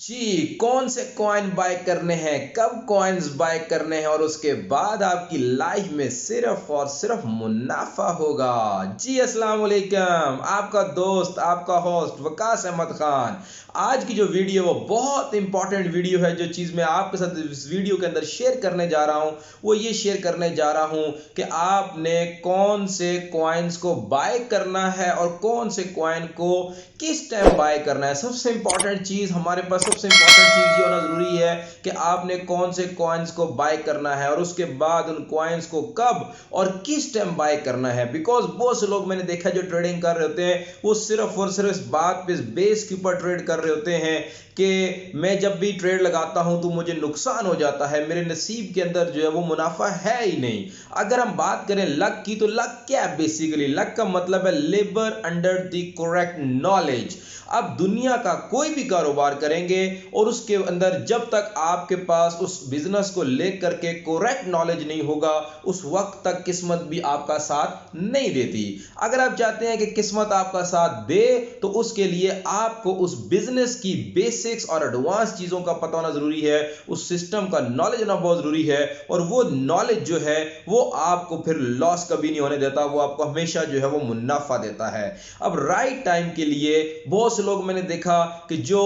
जी, कौन से coin bye करने हैं, कब कॉइन्स बाय करने हैं और उसके बाद आपकी लाइफ में सिर्फ और सिर्फ मुनाफा होगा। जी अस्सलाम वालेकुम, आपका दोस्त, आपका होस्ट वकास अहमद खान। आज की जो वीडियो वो बहुत इंपॉर्टेंट वीडियो है। जो चीज़ मैं आपके साथ इस वीडियो के अंदर शेयर करने जा रहा हूँ वो ये शेयर करने जा रहा हूँ कि आपने कौन से कॉइन्स को बाय करना है और कौन से कॉइन को किस टाइम बाय करना है। सबसे इंपॉर्टेंट चीज हमारे पास, सबसे इंपॉर्टेंट चीज ये होना जरूरी है कि आपने कौन से कॉइन्स को बाय करना है और उसके बाद उन कॉइन्स को कब और किस टाइम बाय करना है। बिकॉज बहुत से लोग मैंने देखा जो ट्रेडिंग कर रहे होते हैं वो सिर्फ और सिर्फ इस बात पे, इस बेस के ऊपर ट्रेड कर रहे होते हैं कि मैं जब भी ट्रेड लगाता हूं तो मुझे नुकसान हो जाता है, मेरे नसीब के अंदर जो है वो मुनाफा है ही नहीं। अगर हम बात करें लक की, तो लक क्या है? बेसिकली लक का मतलब है labour under the correct knowledge. अब दुनिया का कोई भी कारोबार करेंगे और उसके अंदर जब तक आपके पास उस बिजनेस को लेकर के करेक्ट नॉलेज नहीं होगा उस वक्त तक किस्मत भी आपका साथ नहीं देती। अगर आप चाहते हैं कि किस्मत आपका साथ दे तो उसके लिए आपको उस बिजनेस की बेसिक्स और एडवांस चीजों का पता होना जरूरी है, उस सिस्टम का नॉलेज होना बहुत जरूरी है। और वो नॉलेज जो है वो आपको फिर लॉस कभी नहीं होने देता, वो आपको हमेशा जो है वो मुनाफा देता है। अब राइट टाइम के लिए बहुत से लोग मैंने देखा कि जो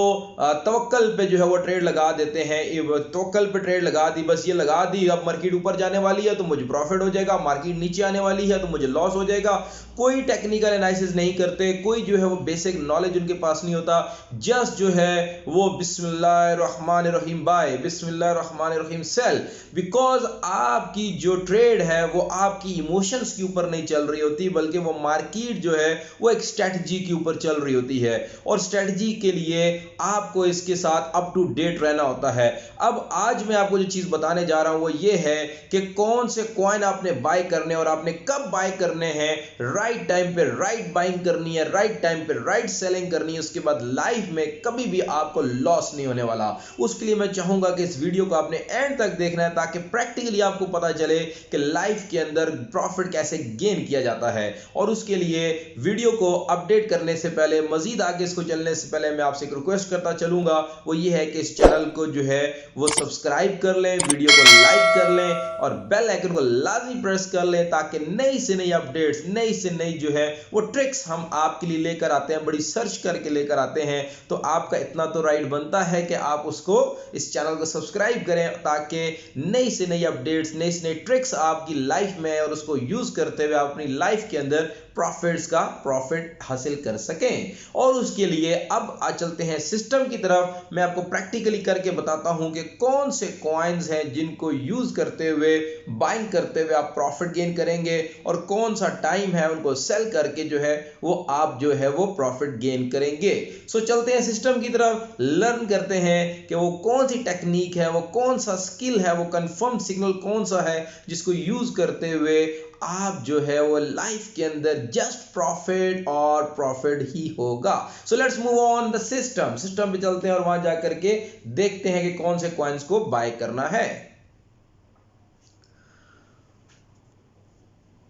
तवक्कल पे जो है वो ट्रेड लगा देते हैं। तवक्कल पे ट्रेड लगा दी, बस ये लगा दी अब मार्केट ऊपर जाने वाली है तो मुझे प्रॉफिट हो जाएगा, मार्केट नीचे आने वाली है तो मुझे लॉस हो जाएगा। कोई टेक्निकल एनालिसिस नहीं करते, कोई जो है वो बेसिक नॉलेज उनके पास नहीं होता। जस्ट जो है वो बिस्मिल्लाहिर्रहमानिर्रहीम बाय, बिस्मिल्लाहिर्रहमानिर्रहीम सेल। बिकॉज आपकी जो ट्रेड है वो आपकी इमोशंस के ऊपर नहीं चल रही होती, बल्कि वो मार्केट जो है वो एक स्ट्रेटजी के ऊपर चल रही होती है और स्ट्रेटजी के लिए आपको इसके साथ अप टू डेट रहना होता है। अब आज मैं आपको जो चीज बताने जा रहा हूं वो ये है कि कौन से कॉइन आपने बाय करने और आपने कब बाय करने हैं। राइट टाइम पे राइट बाइंग करनी है, राइट टाइम पे राइट सेलिंग करनी है, उसके बाद लाइफ में कभी भी आपको लॉस नहीं होने वाला। उसके लिए मैं चाहूंगा कि इस वीडियो को आपने एंड तक देखना है ताकि प्रैक्टिकली आपको पता चले कि लाइफ के अंदर प्रॉफिट कैसे गेन किया जाता है। और उसके लिए वीडियो को अपडेट करने से पहले, मजीद आगे इसको चलने से पहले मैं आपसे एक रिक्वेस्ट करता चलूंगा, वो ये है कि इस चैनल को जो है वो सब्सक्राइब कर लें, वीडियो को लाइक कर लें और बेल आइकन को लाजमी प्रेस कर लें ताकि नई से नई अपडेट्स, नई से नई जो है वो ट्रिक्स हम आपके लिए लेकर आते हैं, बड़ी सर्च करके लेकर आते हैं। तो आपका इतना तो राइट बनता है कि आप उसको, इस चैनल को सब्सक्राइब करें ताकि नई से नई अपडेट्स, नई से नई ट्रिक्स आपकी लाइफ में और उसको यूज करते हुए आप अपनी लाइफ के अंदर प्रॉफिट्स का प्रॉफिट हासिल कर सकें। और उसके लिए अब आ चलते हैं सिस्टम की तरफ। मैं आपको प्रैक्टिकली करके बताता हूं कि कौन से कॉइन्स हैं जिनको यूज करते हुए, बाइंग करते हुए आप प्रॉफिट गेन करेंगे और कौन सा टाइम है उनको सेल करके जो है वो आप जो है वो प्रॉफिट गेन करेंगे। सो चलते हैं सिस्टम की तरफ, लर्न करते हैं कि वो कौन सी टेक्निक है, वो कौन सा स्किल है, वो कंफर्म सिग्नल कौन सा है जिसको यूज करते हुए आप जो है वो लाइफ के अंदर जस्ट प्रॉफिट और प्रॉफिट ही होगा। So let's move on the system. System पे चलते हैं और वहां जाकर के देखते हैं कि कौन से कॉइन्स को बाय करना है।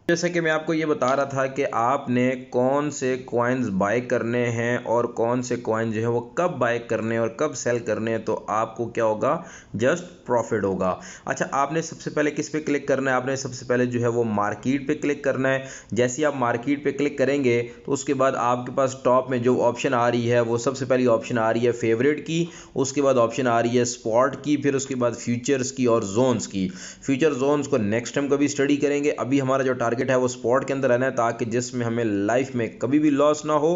जैसे कि मैं आपको ये बता रहा था कि आपने कौन से कॉइन्स बाय करने हैं और कौन से कॉइन जो है वो कब बाय करने हैं और कब सेल करने हैं, तो आपको क्या होगा, जस्ट प्रॉफिट होगा। अच्छा, आपने सबसे पहले किस पे क्लिक करना है? आपने सबसे पहले जो है वो मार्केट पे क्लिक करना है। जैसे ही आप मार्केट पे क्लिक करेंगे तो उसके बाद आपके पास टॉप में जो ऑप्शन आ रही है वो सबसे पहली ऑप्शन आ रही है फेवरेट की, उसके बाद ऑप्शन आ रही है स्पॉट की, फिर उसके बाद फ्यूचर्स की और जोन्स की। फ्यूचर जोन्स को नेक्स्ट टाइम कभी स्टडी करेंगे, अभी हमारा जो टारगेट है वो स्पॉट के अंदर रहना है ताकि जिसमें हमें लाइफ में कभी भी लॉस ना हो।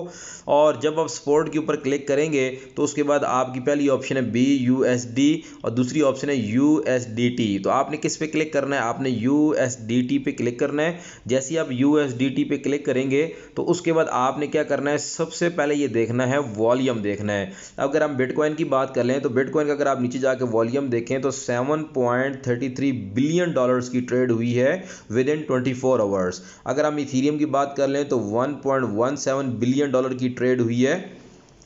और जब आप स्पॉट के ऊपर क्लिक करेंगे तो उसके बाद आपकी पहली ऑप्शन है BUSD और दूसरी ऑप्शन है USDT। तो आपने किस पे क्लिक करना है? आपने USDT पे क्लिक करना है। जैसे ही आप USDT पे क्लिक करेंगे तो उसके बाद आपने क्या करना है, सबसे पहले ये देखना है, वॉल्यूम देखना है। अगर हम बिटकॉइन की बात कर लें तो बिटकॉइन का अगर आप नीचे जाकर वॉल्यूम देखें तो 7.33 बिलियन डॉलर्स की ट्रेड हुई है विद इन 24 आवर्स। अगर हम इथीरियम की बात कर लें तो 1.17 बिलियन डॉलर की ट्रेड हुई है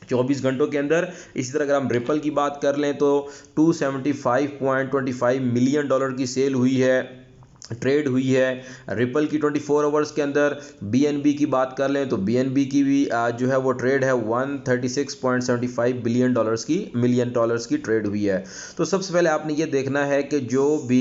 24 घंटों के अंदर। इसी तरह अगर हम रिपल की बात कर लें तो 275.25 मिलियन डॉलर की सेल हुई है ट्रेड हुई है। रिपल की 24 आवर्स के अंदर बीएनबी की बात कर लें तो बीएनबी की भी जो है वो ट्रेड है 136.75 मिलियन डॉलर्स की ट्रेड हुई है। तो सबसे पहले आपने ये देखना है कि जो भी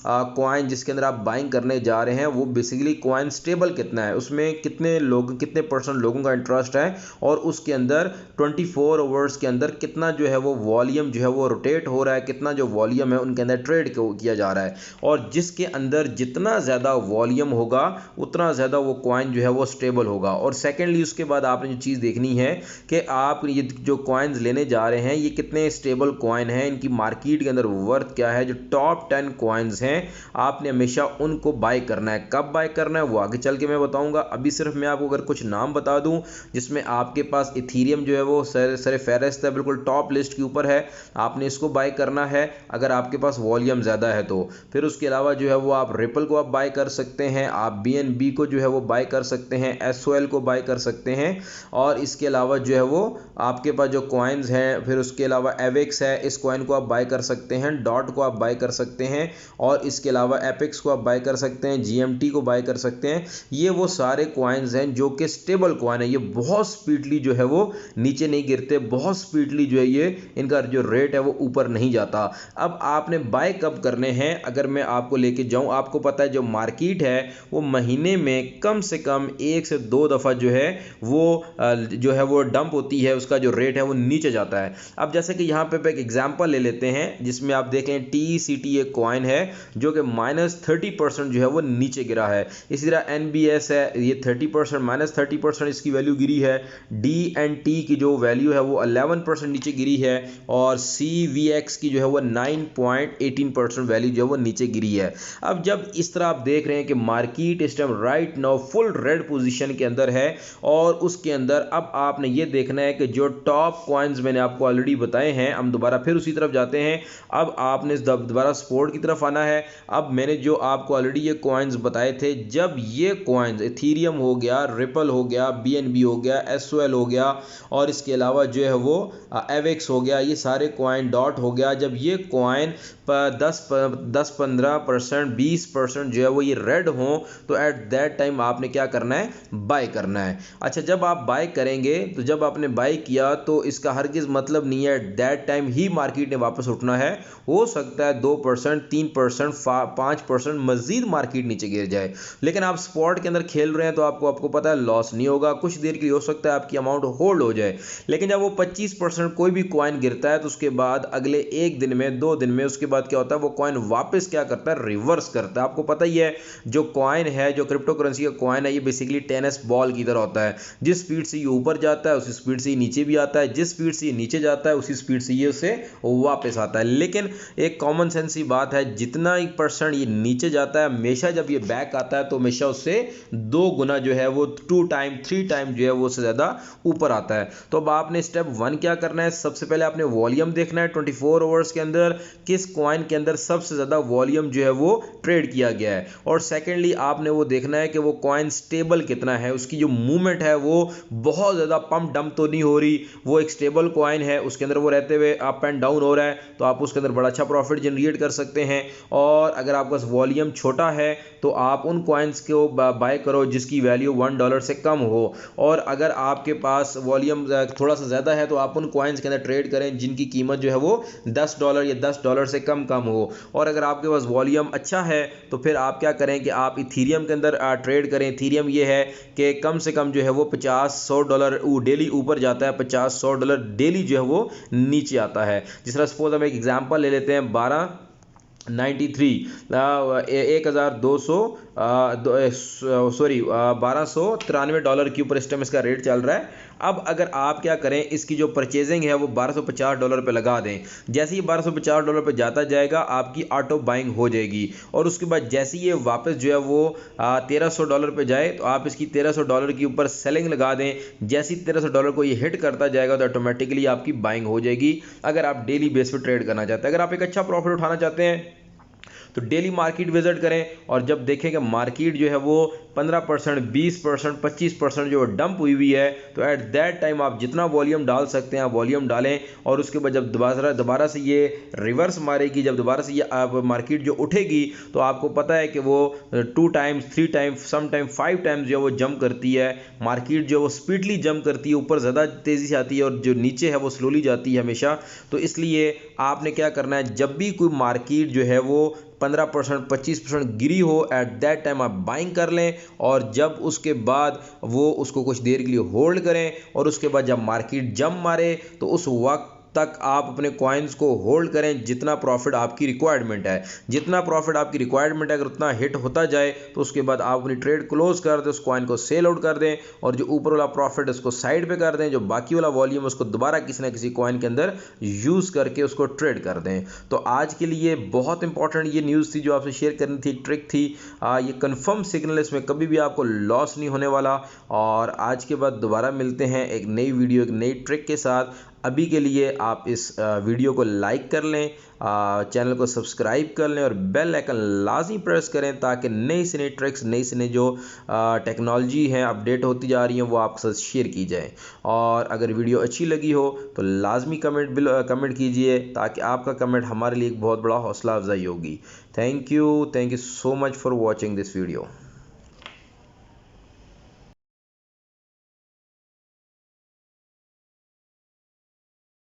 कॉइन जिसके अंदर आप बाइंग करने जा रहे हैं वो बेसिकली कॉइन स्टेबल कितना है, उसमें कितने परसेंट लोगों का इंटरेस्ट है, और उसके अंदर 24 आवर्स के अंदर कितना जो है वो वॉल्यूम जो है वो रोटेट हो रहा है, कितना जो वॉल्यूम है उनके अंदर ट्रेड किया जा रहा है। और जिसके अंदर जितना ज़्यादा वॉल्यूम होगा उतना ज़्यादा वो कॉइन जो है वो स्टेबल होगा। और सेकेंडली उसके बाद आपने जो चीज़ देखनी है कि आप ये जो कॉइन्स लेने जा रहे हैं ये कितने स्टेबल कॉइन हैं, इनकी मार्केट के अंदर वर्थ क्या है। जो टॉप 10 कॉइन्स हैं आपने हमेशा उनको बाय करना है। कब बाय करना है वो आगे चल के मैं बताऊंगा। अभी सिर्फ मैं आपको अगर कुछ नाम बता दूं जिसमें आपके पास इथीरियम जो है वो सर फेहरिस्त है, बिल्कुल टॉप लिस्ट के ऊपर है, आपने इसको बाय करना है अगर आपके पास वॉल्यूम ज़्यादा है तो। फिर उसके अलावा जो है वो आप रिपल को आप बाय कर सकते हैं, आप बीएनबी को जो है वो बाय कर सकते हैं, एसओएल को बाय कर सकते हैं, और इसके अलावा जो है वो आपके पास जो कॉइन्स हैं, फिर उसके अलावा एवेक्स है, इस कॉइन को आप बाय कर सकते हैं, डॉट को आप बाय कर सकते हैं, और इसके अलावा एपेक्स को आप बाय कर सकते हैं, जीएमटी को बाय कर सकते हैं। ये वो सारे कॉइन्स हैं जो कि स्टेबल कॉइन है, ये बहुत स्पीडली जो है वो नीचे नहीं गिरते, बहुत स्पीडली जो है ये इनका जो रेट है वो ऊपर नहीं जाता। अब आपने बाय कब करने हैं अगर मैं आपको लेके जाऊं, आपको पता है जो मार्केट है वो महीने में कम से कम 1 से 2 दफ़ा जो है वो डंप होती है, उसका जो रेट है वो नीचे जाता है। अब जैसे कि यहाँ पे एक एग्जांपल ले लेते हैं जिसमें आप देखें TCT एक कॉइन है जो कि -30% जो है वो नीचे गिरा है। इसी तरह NBS है, ये 30% -30% इसकी वैल्यू गिरी है। DNT की जो वैल्यू है वो 11% नीचे गिरी है, और CVX की जो है वो 9.18% वैल्यू जो है वो नीचे गिरी है। अब जब इस तरह आप देख रहे हैं कि मार्केट इस time right now full red position के अंदर है, और उसके अंदर अब आपने ये देखना है कि जो टॉप कॉइन्स मैंने आपको ऑलरेडी बताए हैं, हम दोबारा फिर उसी तरफ जाते हैं। अब आपने दोबारा सपोर्ट की तरफ आना है। अब मैंने जो आपको ऑलरेडी ये कॉइन्स बताए थे, जब ये कॉइन्स इथीरियम हो गया, रिपल हो गया, BNB हो गया, SOL हो गया, और इसके अलावा जो है वो एवेक्स हो गया, ये सारे कॉइन, डॉट हो गया, जब ये कॉइन 10-15% 20% जो है वो ये रेड हो तो एट दैट टाइम आपने क्या करना है, बाय करना है। अच्छा, जब आप बाय करेंगे तो जब आपने बाय किया तो इसका हरगिज़ मतलब नहीं है at that time he market ने वापस उठना है। हो सकता है 2% 3% 5% मजीद मार्केट नीचे गिर जाए, लेकिन आप स्पॉट के अंदर खेल रहे हैं तो आपको पता है लॉस नहीं होगा। कुछ देर के लिए हो सकता है आपकी अमाउंट होल्ड हो जाए, लेकिन जब वो 25% कोई भी कॉइन गिरता है तो उसके बाद अगले 1 दिन में 2 दिन में उसके बाद क्या होता है, वो कॉइन वापस क्या करता है, रिवर्स करता है। आपको पता ही है जो कॉइन है, जो क्रिप्टो करेंसी का कॉइन है, ये बेसिकली टेनिस बॉल की तरह होता है। जिस स्पीड से ये ऊपर जाता है उसी स्पीड से ये नीचे भी आता है, जिस स्पीड से ये नीचे जाता है उसी स्पीड से ये उसे वापस आता है। लेकिन एक कॉमन सेंस की बात है, जितना 1% ये नीचे जाता है, हमेशा जब ये बैक आता है तो हमेशा उससे 2 गुना जो है वो 2 टाइम 3 टाइम जो है वो उससे ज़्यादा ऊपर आता है। तो अब आपने स्टेप 1 क्या करना है, सबसे पहले आपने वॉल्यूम देखना है 24 आवर्स के अंदर किस कॉइन के अंदर सबसे ज़्यादा वॉल्यूम जो है वो ट्रेड किया गया है। और सेकेंडली आपने वो देखना है कि वो कॉइन स्टेबल कितना है, उसकी जो मूवमेंट है वो बहुत ज़्यादा पंप डंप तो नहीं हो रही, वो एक स्टेबल कॉइन है, उसके अंदर वो रहते हुए अप एंड डाउन हो रहा है, तो आप उसके अंदर बड़ा अच्छा प्रॉफिट जनरेट कर सकते हैं। और अगर आपके पास वॉल्यूम छोटा है तो आप उन कॉइन्स को बाय करो जिसकी वैल्यू $1 से कम हो, और अगर आपके पास वॉल्यूम थोड़ा सा ज़्यादा है तो आप उन कॉइन्स के अंदर ट्रेड करें जिनकी कीमत जो है वो $10 या $10 से कम हो। और अगर आपके पास वॉल्यूम अच्छा है तो फिर आप क्या करें कि आप इथीरियम के अंदर ट्रेड करें। इथीरियम ये है कि कम से कम जो है वो $50-100 डेली ऊपर जाता है, $50-100 डेली जो है वो नीचे आता है। जिस तरह सपोज हम एक एग्जांपल ले लेते हैं, 1293 के ऊपर इस टाइम इसका रेट चल रहा है। अब अगर आप क्या करें, इसकी जो परचेजिंग है वो $1250 पे लगा दें। जैसे ही $1250 पे जाता जाएगा आपकी ऑटो बाइंग हो जाएगी, और उसके बाद जैसे ये वापस जो है वो $1300 पे जाए तो आप इसकी $1300 के ऊपर सेलिंग लगा दें। जैसे ही $1300 को ये हिट करता जाएगा तो ऑटोमेटिकली आपकी बाइंग हो जाएगी, अगर आप डेली बेस पे ट्रेड करना चाहते हैं। अगर आप एक अच्छा प्रॉफिट उठाना चाहते हैं तो डेली मार्केट विजिट करें, और जब देखें कि मार्केट जो है वो 15%, 20%, 25% जो डंप हुई है, तो एट दैट टाइम आप जितना वॉल्यूम डाल सकते हैं आप वॉल्यूम डालें। और उसके बाद जब दोबारा से ये रिवर्स मारेगी, जब दोबारा से ये आप मार्केट जो उठेगी, तो आपको पता है कि वो 2 times, 3 times, some time 5 times जो वो जंप करती है। मार्केट जो वो स्पीडली जंप करती है, ऊपर ज़्यादा तेज़ी से आती है और जो नीचे है वो स्लोली जाती है हमेशा। तो इसलिए आपने क्या करना है, जब भी कोई मार्केट जो है वो 15%, 25% गिरी हो, एट दैट टाइम आप बाइंग कर लें। और जब उसके बाद वो उसको कुछ देर के लिए होल्ड करें, और उसके बाद जब मार्केट जंप मारे तो उस वक्त तक आप अपने कॉइन्स को होल्ड करें जितना प्रॉफिट आपकी रिक्वायरमेंट है। जितना प्रॉफिट आपकी रिक्वायरमेंट है, अगर उतना हिट होता जाए तो उसके बाद आप अपनी ट्रेड क्लोज कर दें, उस कॉइन को सेल आउट कर दें, और जो ऊपर वाला प्रॉफिट उसको साइड पे कर दें, जो बाकी वाला वॉल्यूम उसको दोबारा किसी ना किसी कॉइन के अंदर यूज़ करके उसको ट्रेड कर दें। तो आज के लिए बहुत इंपॉर्टेंट ये न्यूज़ थी जो आपसे शेयर करनी थी, ट्रिक थी। ये कंफर्म सिग्नल, इसमें कभी भी आपको लॉस नहीं होने वाला। और आज के बाद दोबारा मिलते हैं एक नई वीडियो, एक नई ट्रिक के साथ। अभी के लिए आप इस वीडियो को लाइक कर लें, चैनल को सब्सक्राइब कर लें और बेल आइकन लाजमी प्रेस करें, ताकि नई से नई ट्रिक्स, नई से नई जो टेक्नोलॉजी है अपडेट होती जा रही हैं वो आपके साथ शेयर की जाए। और अगर वीडियो अच्छी लगी हो तो लाजमी कमेंट कीजिए, ताकि आपका कमेंट हमारे लिए एक बहुत बड़ा हौसला अफजाई होगी। Thank you so much for watching this video.